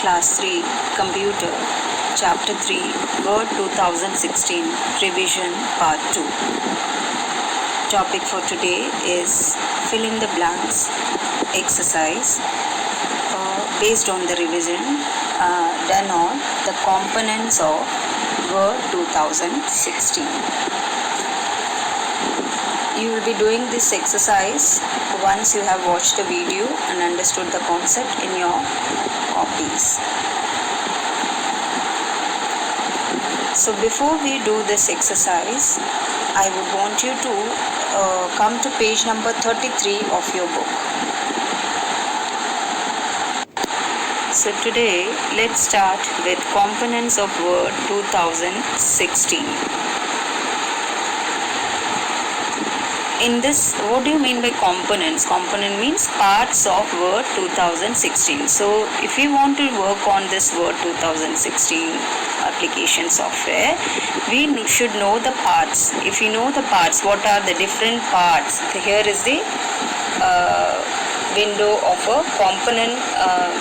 Class 3 Computer Chapter 3 Word 2016 Revision Part 2. Topic for today is fill in the blanks exercise based on the revision done on the components of Word 2016. You will be doing this exercise once you have watched the video and understood the concept in your copies. So before we do this exercise, I would want you to come to page number 33 of your book. So today, let's start with components of Word 2016. In this, what do you mean by components? Component means parts of Word 2016. So if you want to work on this Word 2016 application software, we should know the parts. If you know the parts, what are the different parts? Here is the window of a component,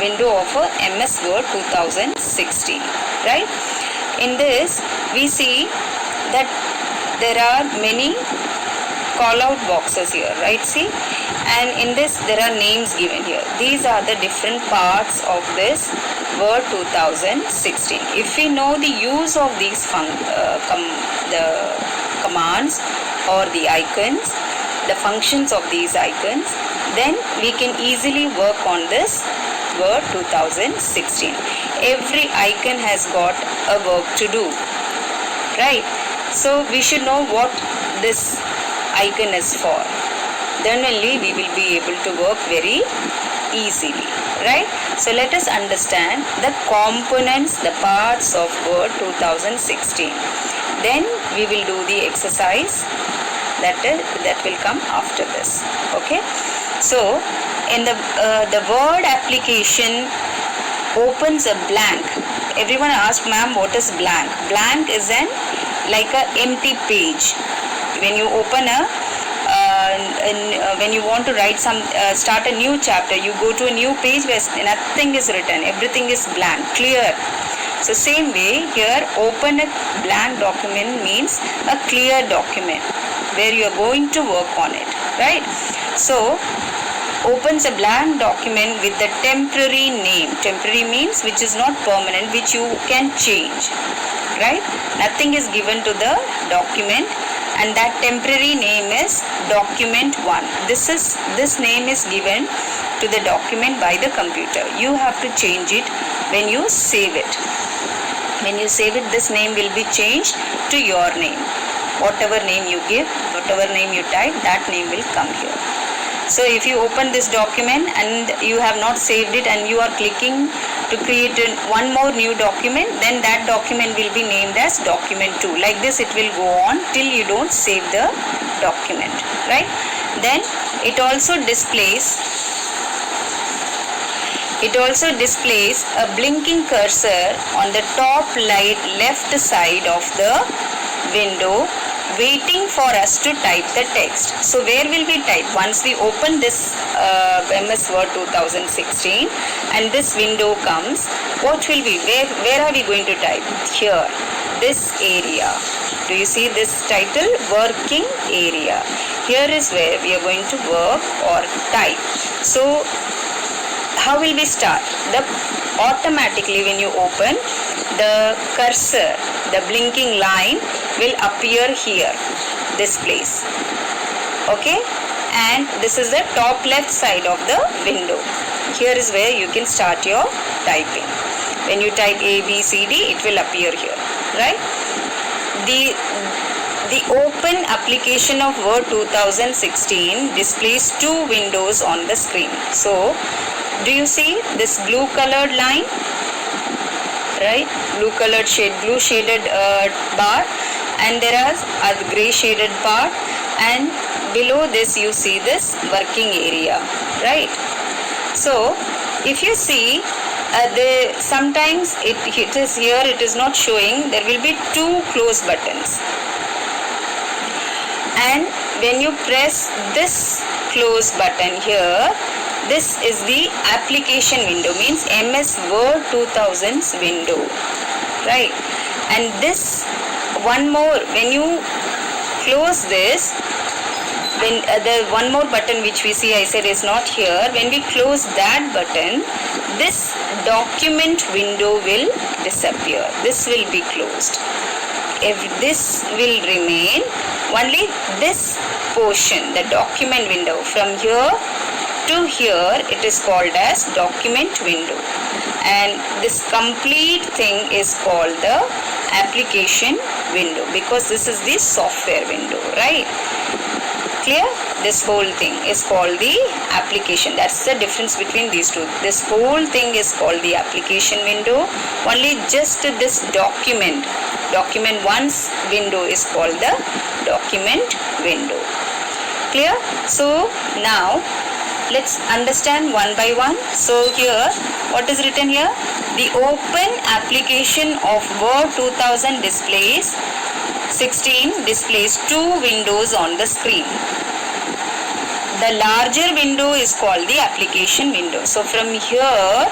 window of a MS Word 2016, right? In this, we see that there are many call out boxes here, right? See, and in this there are names given here. These are the different parts of this Word 2016. If we know the use of these the commands or the icons, the functions of these icons, then we can easily work on this Word 2016. Every icon has got a work to do, right? So we should know what this icon is for. Then only we will be able to work very easily, right? So let us understand the components, the parts of Word 2016. Then we will do the exercise that will come after this. Okay. So in the Word application opens a blank. Everyone asked, ma'am, what is blank? Blank is like a empty page. When you open when you want to write start a new chapter, you go to a new page where nothing is written, everything is blank, clear. So same way here, open a blank document means a clear document where you are going to work on it, right? So opens a blank document with the temporary name. Temporary means which is not permanent, which you can change, right? Nothing is given to the document, and that temporary name is document 1. This name is given to the document by the computer. You have to change it when you save it. When you save it, this name will be changed to your name. Whatever name you give, whatever name you type, that name will come here. So if you open this document and you have not saved it and you are clicking to create one more new document, then that document will be named as document 2. Like this it will go on till you don't save the document, right? Then it also displays a blinking cursor on the top left side of the window, waiting for us to type the text. So where will we type? Once we open this MS Word 2016 and this window comes, what will we, where are we going to type? Here, this area. Do you see this title? Working area. Here is where we are going to work or type. So how will we start? Automatically when you open, the cursor, the blinking line will appear here, this place. Okay, and this is the top left side of the window. Here is where you can start your typing. When you type A, B, C, D, it will appear here, right? The open application of Word 2016 displays two windows on the screen. So do you see this blue colored line? Right, blue shaded bar, and there is a gray shaded part, and below this you see this working area, right? So if you see sometimes it is here, it is not showing. There will be two close buttons, and when you press this close button here, This is the application window, means MS Word 2000's window, right? And this one more, when you close this, when the one more button which we see, I said is not here, when we close that button, this document window will disappear. This will be closed. If this will remain, only this portion, the document window, from here to here, it is called as document window, and this complete thing is called the application window, because this is the software window, right? Clear? This whole thing is called the application. That's the difference between these two. This whole thing is called the application window. Only just this document 1's window is called the document window. Clear? So now let's understand one by one. So here, what is written here? The open application of Word 2000 displays 16 displays two windows on the screen. The larger window is called the application window. So from here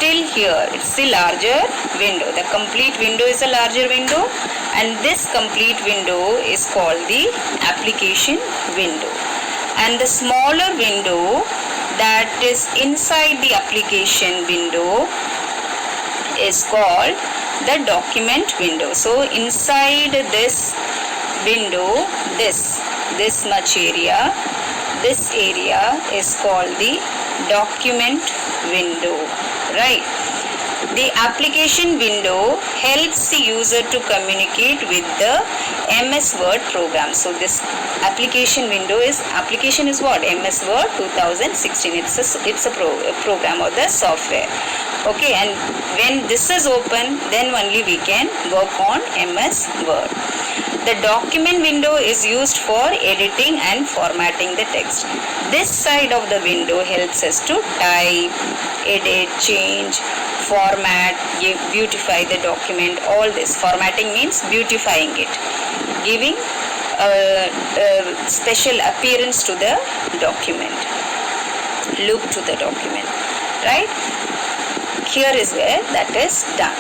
till here, it's the larger window. The complete window is a larger window, and this complete window is called the application window. And the smaller window that is inside the application window is called the document window. So inside this window, this much area, this area is called the document window, right? The application window helps the user to communicate with the MS Word program. So this application window is what? MS Word 2016. It's a program or the software. Okay, and when this is open, then only we can work on MS Word. The document window is used for editing and formatting the text. This side of the window helps us to type, edit, change, format, beautify the document. All this formatting means beautifying it, giving a special appearance to the document, look to the document, right? Here is where that is done.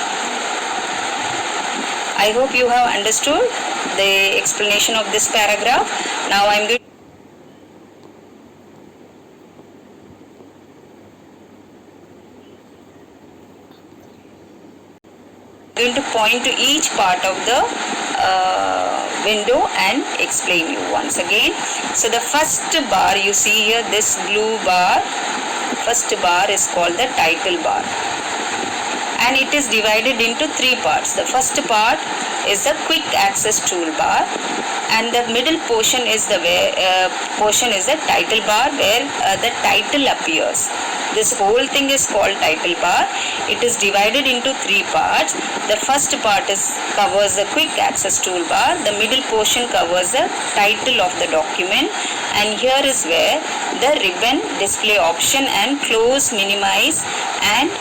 I hope you have understood the explanation of this paragraph. Now I am going to point to each part of the window and explain you once again. So the first bar you see here, this blue bar, first bar is called the title bar, and it is divided into three parts. The first part is the quick access toolbar, and the middle portion is the title bar, where the title appears. This whole thing is called title bar. It is divided into three parts. The first part covers the quick access toolbar. The middle portion covers the title of the document, and here is where the ribbon, display option, and close, minimize, and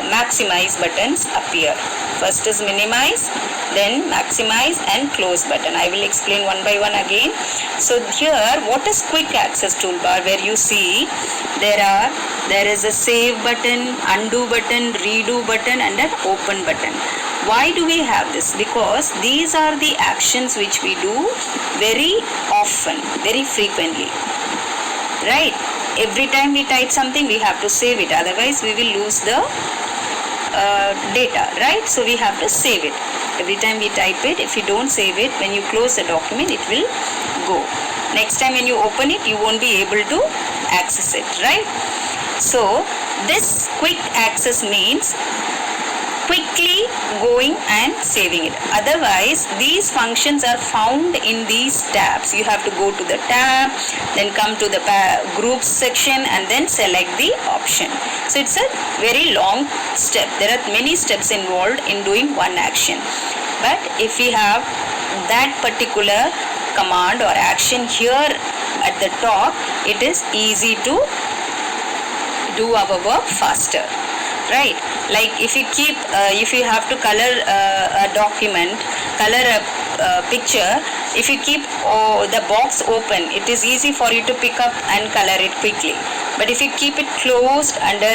maximize buttons appear. First is minimize, then maximize and close button. I will explain one by one again. So here, what is quick access toolbar? Where you see there is a save button, undo button, redo button, and an open button. Why do we have this? Because these are the actions which we do very often, very frequently, right? Every time we type something, we have to save it, otherwise we will lose the data, right? So we have to save it. Every time we type it, if you don't save it, when you close the document, it will go. Next time when you open it, you won't be able to access it, right? So this quick access means quickly going and saving it. Otherwise, these functions are found in these tabs. You have to go to the tab, then come to the groups section, and then select the option. So it's a very long step. There are many steps involved in doing one action. But if we have that particular command or action here at the top, it is easy to do our work faster, right? Like if you have to color a document, color a picture, if you keep the box open, it is easy for you to pick up and color it quickly. But if you keep it closed under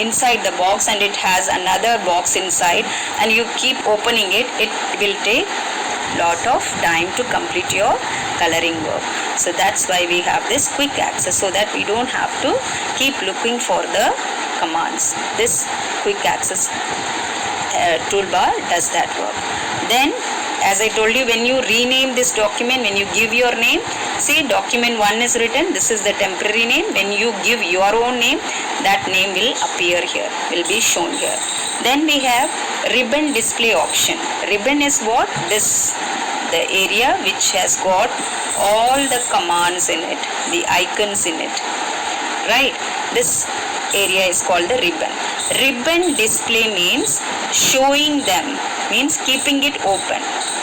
inside the box, and it has another box inside, and you keep opening it, it will take lot of time to complete your coloring work. So that's why we have this quick access, so that we don't have to keep looking for the commands. This quick access toolbar does that work. Then, as I told you, when you rename this document, when you give your name, see, document 1 is written, this is the temporary name. When you give your own name, that name will appear here, will be shown here. Then we have ribbon display option. Ribbon is what? This, the area which has got all the commands in it, the icons in it, right? This area is called the ribbon. Ribbon display means showing them, means keeping it open.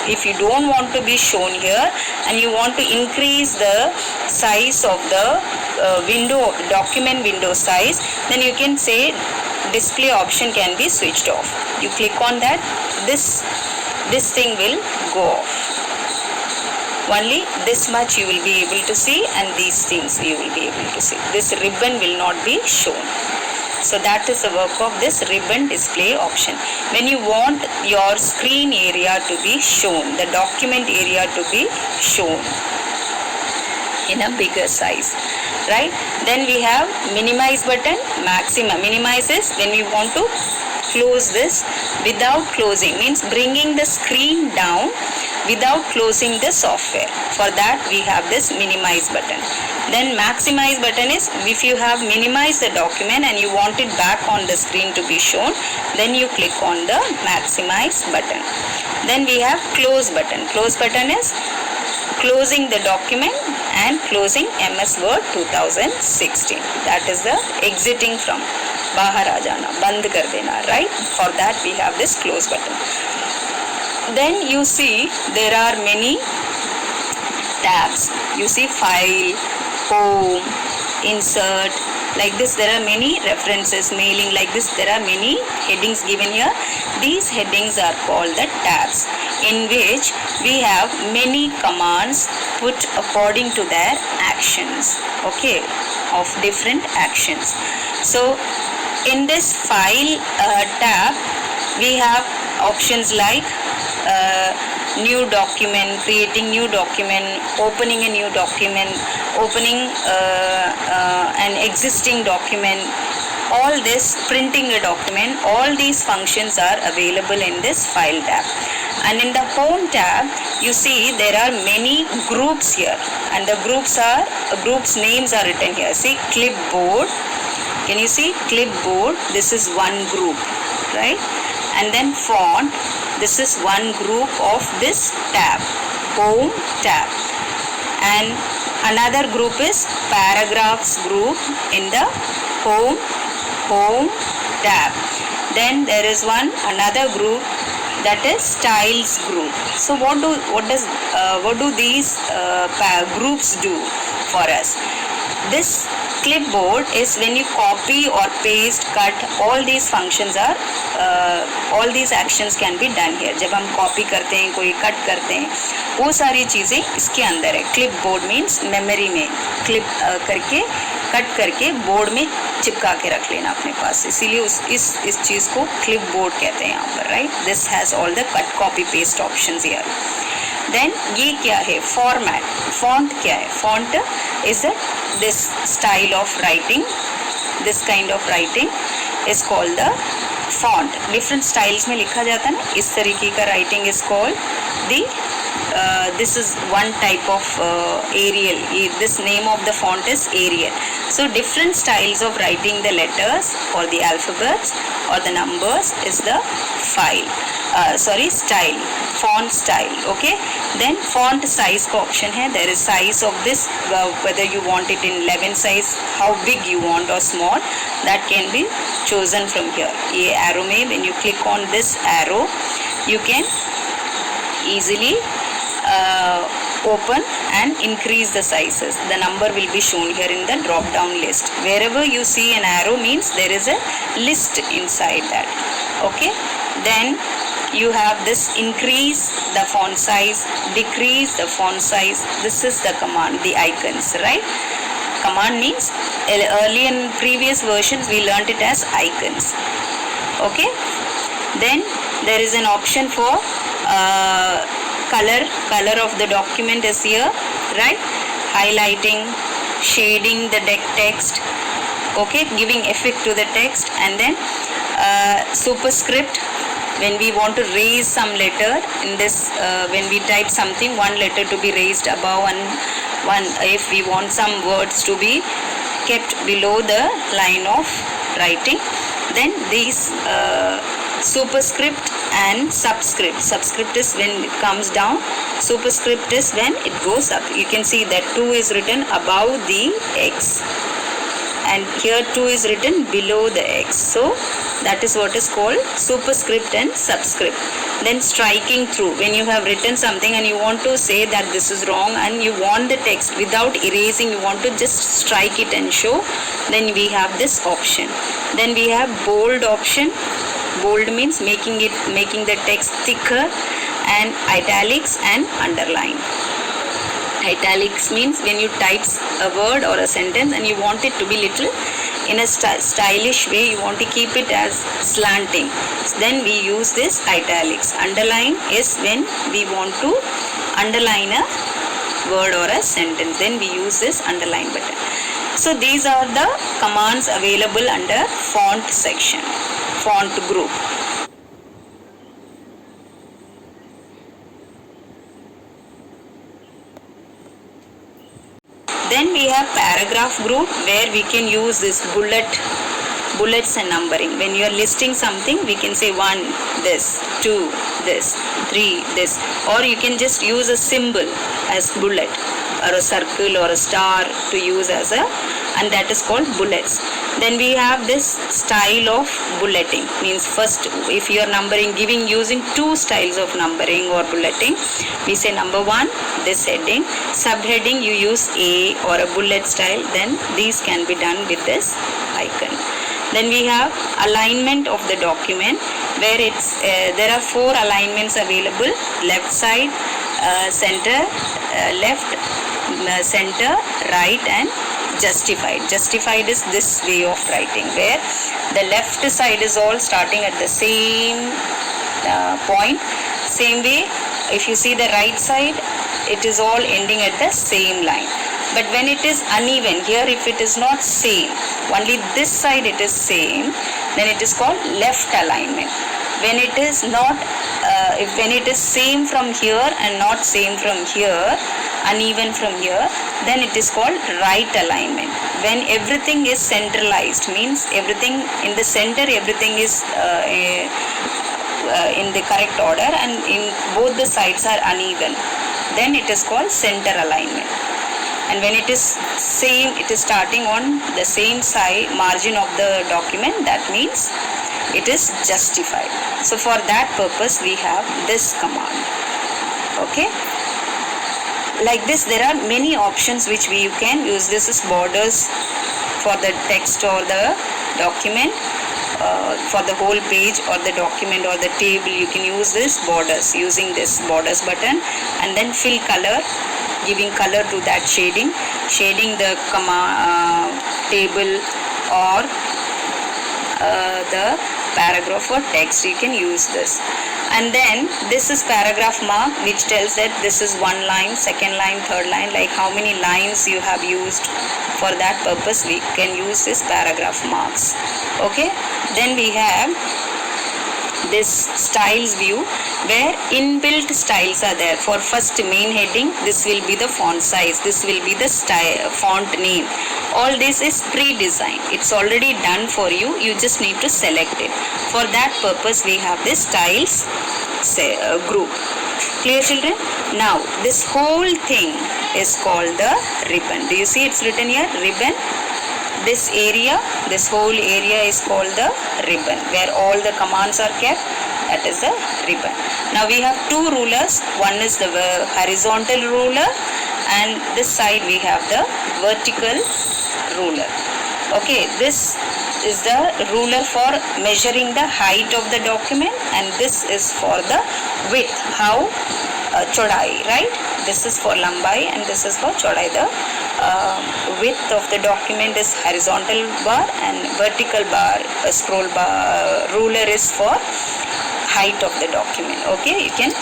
If you don't want to be shown here and you want to increase the size of the window, document window size, then you can say display option can be switched off. You click on that, this thing will go off. Only this much you will be able to see, and these things you will be able to see. This ribbon will not be shown. So that is the work of this ribbon display option. When you want your screen area to be shown, the document area to be shown in a bigger size, right? Then we have minimize button, maximum. Minimize is when we want to close this without closing, means bringing the screen down without closing the software. For that we have this minimize button. Then maximize button is if you have minimized the document and you want it back on the screen to be shown, then you click on the maximize button. Then we have close button. Close button is closing the document and closing MS Word 2016. That is the exiting from, bahar aa jana, band kar dena, right? For that we have this close button. Then you see there are many tabs. You see file, home, insert, like this there are many references, mailing, like this there are many headings given here. These headings are called the tabs, in which we have many commands put according to their actions, okay, of different actions. So in this file tab we have options like new document, creating new document, opening a new document, opening an existing document, all this, printing a document, all these functions are available in this file tab. And in the home tab you see there are many groups here, and the groups names are written here. See, clipboard, can you see clipboard? This is one group, right? And then font, this is one group of this tab, home tab. And another group is paragraphs group in the home tab. Then there is another group, that is styles group. So what do these groups do for us? This clipboard is when you copy or paste, cut, all these functions are all these actions can be done here. जब हम copy करते हैं, कोई cut करते हैं, वो सारी चीज़ें इसके अंदर है. clipboard means memory में clip करके कट करके बोर्ड में चिपका के रख लेना अपने पास, इसीलिए इस चीज़ को clipboard कहते हैं यहाँ पर, right? This has all the cut, copy, paste options here. Then ये क्या है? Format. Font क्या है? Font is this style of writing. This kind of writing is called the font. Different styles में लिखा जाता है ना, इस तरीके का writing is called the this is one type of Arial. This name of the font is Arial. So different styles of writing the letters or the alphabets or the numbers is the style, font style. Okay, then font size का option है. There is size of this, whether you want it in 11 size, how big you want or small, that can be chosen from here. ये arrow में when you click on this arrow, you can easily open and increase the sizes. The number will be shown here in the drop down list. Wherever you see an arrow means there is a list inside that. Okay, then you have this increase the font size, decrease the font size. This is the command, the icons, right? Command means early in previous versions we learnt it as icons. Okay, then there is an option for color of the document is here, right? Highlighting, shading the text, okay, giving effect to the text, and then superscript. When we want to raise some letter in this, when we type something, one letter to be raised above and one, if we want some words to be kept below the line of writing, then these superscript and subscript. Subscript is when it comes down, superscript is when it goes up. You can see that 2 is written above the X, and here 2 is written below the X. So that is what is called superscript and subscript. Then striking through, when you have written something and you want to say that this is wrong and you want the text without erasing, you want to just strike it and show, then we have this option. Then we have bold option. Bold means making the text thicker, and italics and underline. Italics means when you type a word or a sentence and you want it to be little in a stylish way, you want to keep it as slanting, then we use this italics. Underline is when we want to underline a word or a sentence, then we use this underline button. So these are the commands available under font section, font group. Then we have paragraph group, where we can use this bullets and numbering. When you are listing something, we can say 1 this, 2 this, 3 this, or you can just use a symbol as bullet, or a circle or a star to use as a, and that is called bullets. Then we have this style of bulleting, means first if you are numbering, using 2 styles of numbering or bulleting, we say number 1 this heading, subheading you use A or a bullet style, then these can be done with this icon. Then we have alignment of the document, where it's there are 4 alignments available: left side, center, left, center, right, and justified. Justified is this way of writing, where the left side is all starting at the same point. Same way, if you see the right side, it is all ending at the same line. But when it is uneven, here if it is not same, only this side it is same, then it is called left alignment. When it is not, when it is same from here and not same from here, uneven from here, then it is called right alignment. When everything is centralized, means everything in the center, everything is in the correct order, and in both the sides are uneven, then it is called center alignment. And when it is same, it is starting on the same side margin of the document, that means it is justified. So for that purpose we have this command. Okay, like this there are many options which you can use. This is borders for the text or the document, for the whole page or the document or the table. You can use this borders, using this borders button. And then fill color, giving color to that shading the table or the paragraph or text. You can use this. And then this is paragraph mark, which tells that this is 1 line, 2nd line, 3rd line, like how many lines you have used. For that purpose we can use this paragraph marks. Okay, then we have this styles view, where inbuilt styles are there. For first main heading, this will be the font size, this will be the style, font name. All this is pre-designed, it's already done for you, you just need to select it. For that purpose we have this styles group. Clear, children? Now this whole thing is called the ribbon. Do you see it's written here, ribbon? This area, this whole area is called the ribbon, where all the commands are kept. That is the ribbon. Now we have 2 rulers. One is the horizontal ruler, and this side we have the vertical ruler. Okay, this is the ruler for measuring the height of the document, and this is for the width, how chodai, right? This is for lambai and this is for chodai. The width of the document is horizontal bar, and vertical bar, scroll bar, ruler is for height of the document. Okay, you can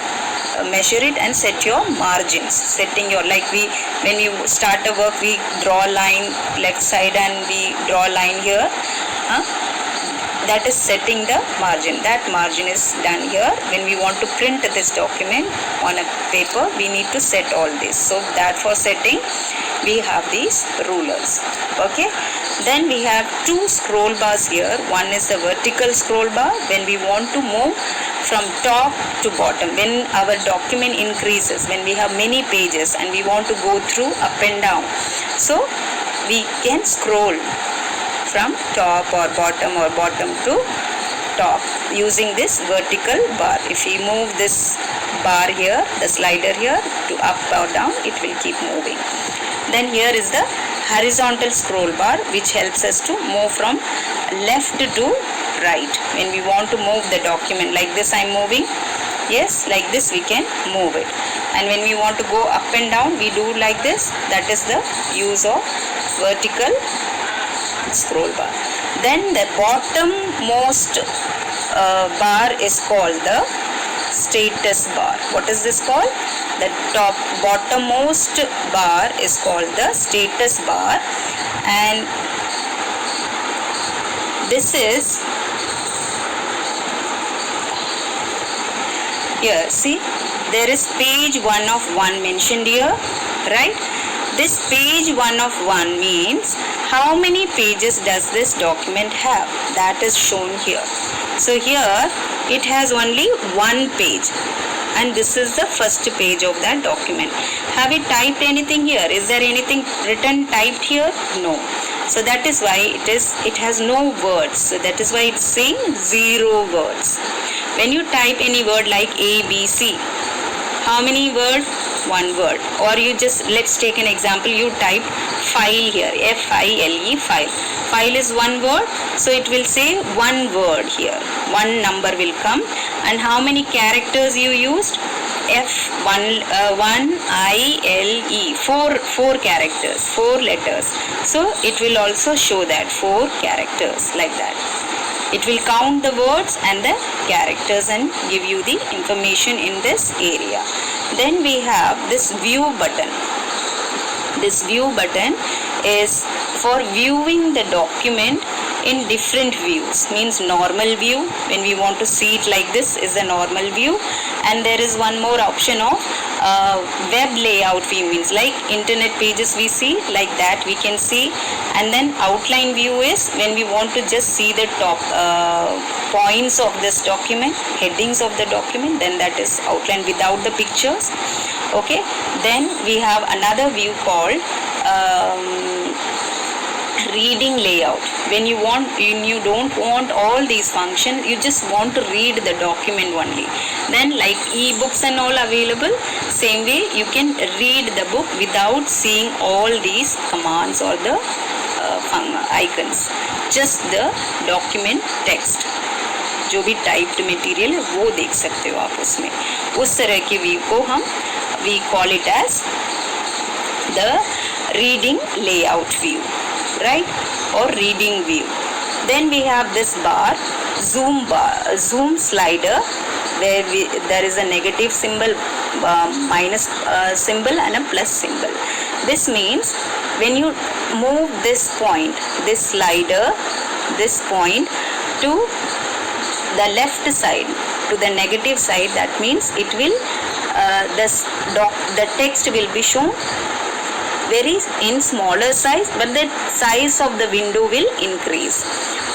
measure it and set your margins. Setting your, like when you start a work, we draw a line left side and we draw a line here. That is setting the margin. That margin is done here. When we want to print this document on a paper, we need to set all this. So that for setting we have these rulers. Okay, then we have two scroll bars here. One is the vertical scroll bar when we want to move from top to bottom, when our document increases, when we have many pages and we want to go through up and down, so we can scroll from top or bottom to top using this vertical bar. If we move this bar here, the slider here, to up or down, it will keep moving. Then here is the horizontal scroll bar, which helps us to move from left to right. When we want to move the document, like this I am moving, yes, like this we can move it. And when we want to go up and down, we do like this. That is the use of vertical scroll bar. Then the bottommost bar is called the status bar. What is this called? The bottommost bar is called the status bar, and this is here. See, there is page 1 of 1 mentioned here, right? This page 1 of 1 means how many pages does this document have? That is shown here. So here it has only 1 page, and this is the first page of that document. Have we typed anything here? Is there anything written typed here? No. So that is why it has no words. So that is why it's saying 0 words. When you type any word like A, B, C, how many words? 1 word. Or you just, let's take an example, you type file here, F-I-L-E, file. File is 1 word, so it will say 1 word here. 1 number will come. And how many characters you used? F-1-I-L-E, 4 characters, 4 letters. So it will also show that 4 characters, like that. It will count the words and the characters and give you the information in this area. Then we have this view button. This view button is for viewing the document in different views. Means normal view, when we want to see it like this, is a normal view. And there is one more option of web layout view, means like internet pages we see, like that we can see. And then outline view is when we want to just see the top points of this document, headings of the document, then that is outline without the pictures. Okay, then we have another view called reading layout. When you don't want all these functions, you just want to read the document only. Then like e-books and all available, same way you can read the book without seeing all these commands or the icons. Just the document text, जो भी typed material है वो देख सकते हो आप उसमें. उस तरह की व्यू को हम we call it as the reading layout view, right, or reading view. Then we have this bar, zoom slider, where there is a negative symbol, minus symbol and a plus symbol. This means when you move this point, this slider, this point to the left side, to the negative side, that means it will the text will be shown very in smaller size, but the size of the window will increase.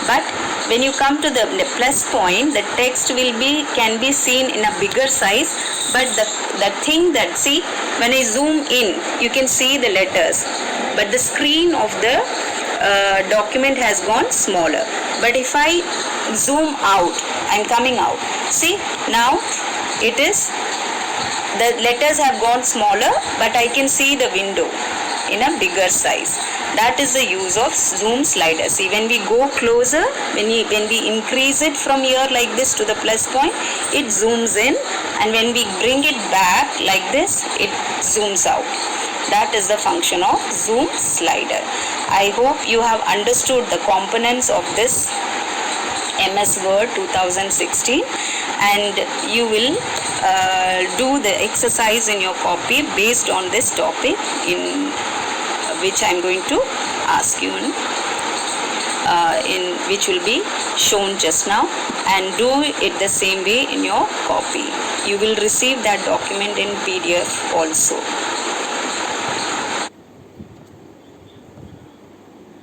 But when you come to the plus point, the text can be seen in a bigger size. But the thing that, see, when I zoom in, you can see the letters, but the screen of the document has gone smaller. But if I zoom out, I'm coming out. See, now it is, the letters have gone smaller, but I can see the window. in a bigger size. That is the use of zoom slider. See, when we go closer, when we increase it from here like this to the plus point, it zooms in, and when we bring it back like this, it zooms out. That is the function of zoom slider. I hope you have understood the components of this MS Word 2016, and you will do the exercise in your copy based on this topic in which I am going to ask you in which will be shown just now, and do it the same way in your copy. You will receive that document in PDF also.